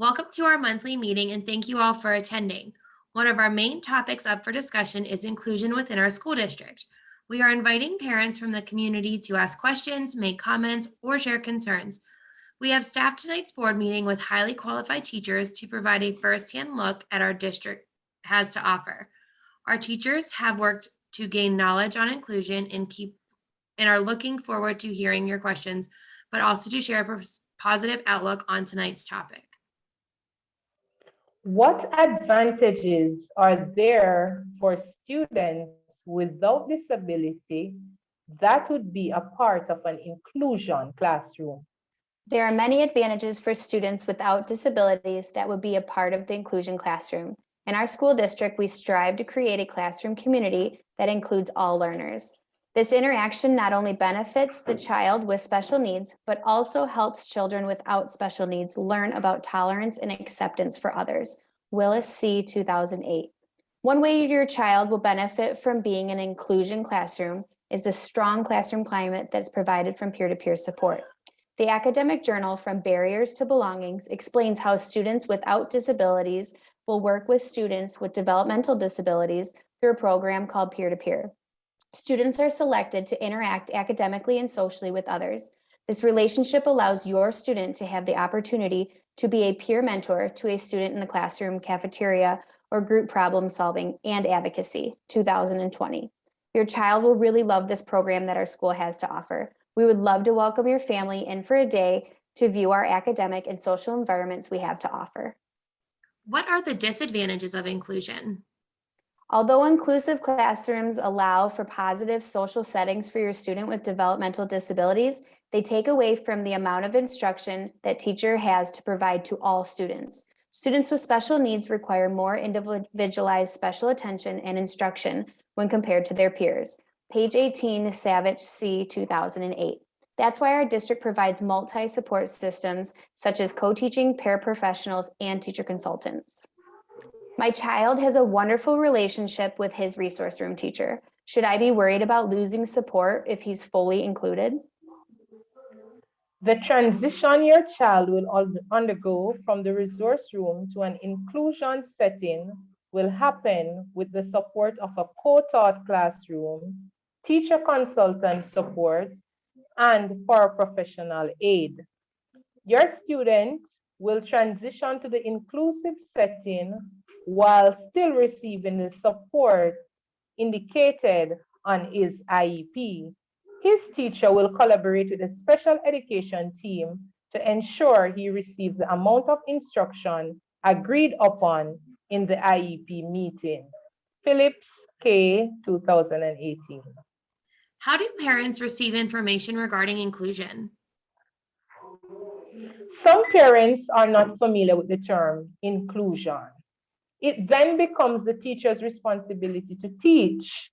Welcome to our monthly meeting and thank you all for attending. One of our main topics up for discussion is inclusion within our school district. We are inviting parents from the community to ask questions, make comments, or share concerns. We have staffed tonight's board meeting with highly qualified teachers to provide a firsthand look at our district has to offer. Our teachers have worked to gain knowledge on inclusion and are looking forward to hearing your questions, but also to share a positive outlook on tonight's topic. What advantages are there for students without disability that would be a part of an inclusion classroom? There are many advantages for students without disabilities that would be a part of the inclusion classroom. In our school district, we strive to create a classroom community that includes all learners. This interaction not only benefits the child with special needs, but also helps children without special needs learn about tolerance and acceptance for others. Willis C. 2008. One way your child will benefit from being in an inclusion classroom is the strong classroom climate that's provided from peer-to-peer support. The academic journal From Barriers to Belongings explains how students without disabilities will work with students with developmental disabilities through a program called Peer-to-Peer. Students are selected to interact academically and socially with others. This relationship allows your student to have the opportunity to be a peer mentor to a student in the classroom, cafeteria, or group problem solving and advocacy, 2020. Your child will really love this program that our school has to offer. We would love to welcome your family in for a day to view our academic and social environments we have to offer. What are the disadvantages of inclusion? Although inclusive classrooms allow for positive social settings for your student with developmental disabilities, they take away from the amount of instruction that teacher has to provide to all students. Students with special needs require more individualized special attention and instruction when compared to their peers. Page 18, Savage C. 2008. That's why our district provides multi-support systems such as co-teaching, paraprofessionals, and teacher consultants. My child has a wonderful relationship with his resource room teacher. Should I be worried about losing support if he's fully included? The transition your child will undergo from the resource room to an inclusion setting will happen with the support of a co-taught classroom, teacher consultant support, and paraprofessional aid. Your student will transition to the inclusive setting while still receiving the support indicated on his IEP. His teacher will collaborate with the special education team to ensure he receives the amount of instruction agreed upon in the IEP meeting. Phillips K. 2018. How do parents receive information regarding inclusion? Some parents are not familiar with the term inclusion. It then becomes the teacher's responsibility to teach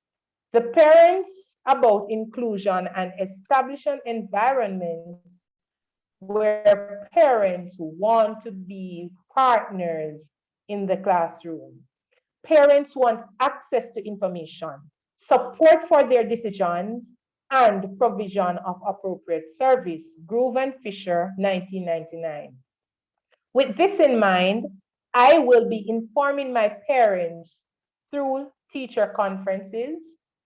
the parents about inclusion and establish an environment where parents want to be partners in the classroom. Parents want access to information, support for their decisions, and provision of appropriate service. Groove and Fisher, 1999. With this in mind, I will be informing my parents through teacher conferences,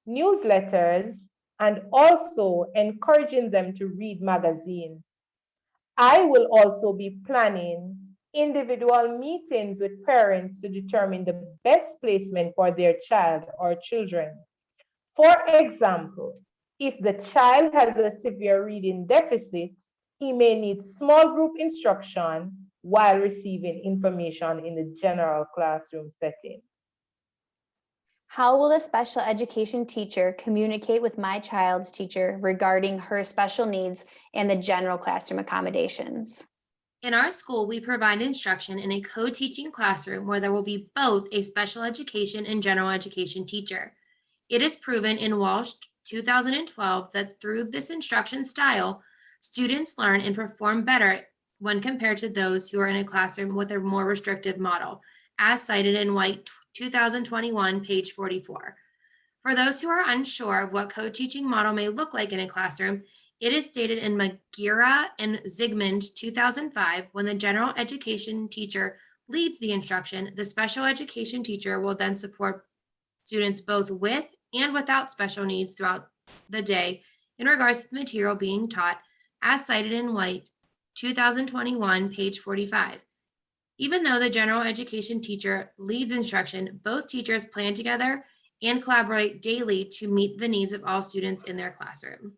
newsletters, and also encouraging them to read magazines. I will also be planning individual meetings with parents to determine the best placement for their child or children. For example, if the child has a severe reading deficit, he may need small group instruction while receiving information in the general classroom setting. How will the special education teacher communicate with my child's teacher regarding her special needs and the general classroom accommodations? In our school, we provide instruction in a co-teaching classroom where there will be both a special education and general education teacher. It is proven in Walsh 2012 that through this instruction style, students learn and perform better when compared to those who are in a classroom with a more restrictive model, as cited in White 2021, page 44. For those who are unsure of what co-teaching model may look like in a classroom, It is stated in Magira and Zygmunt 2005, when the general education teacher leads the instruction, the special education teacher will then support students both with and without special needs throughout the day in regards to the material being taught, as cited in White 2021, page 45. Even though the general education teacher leads instruction, both teachers plan together and collaborate daily to meet the needs of all students in their classroom.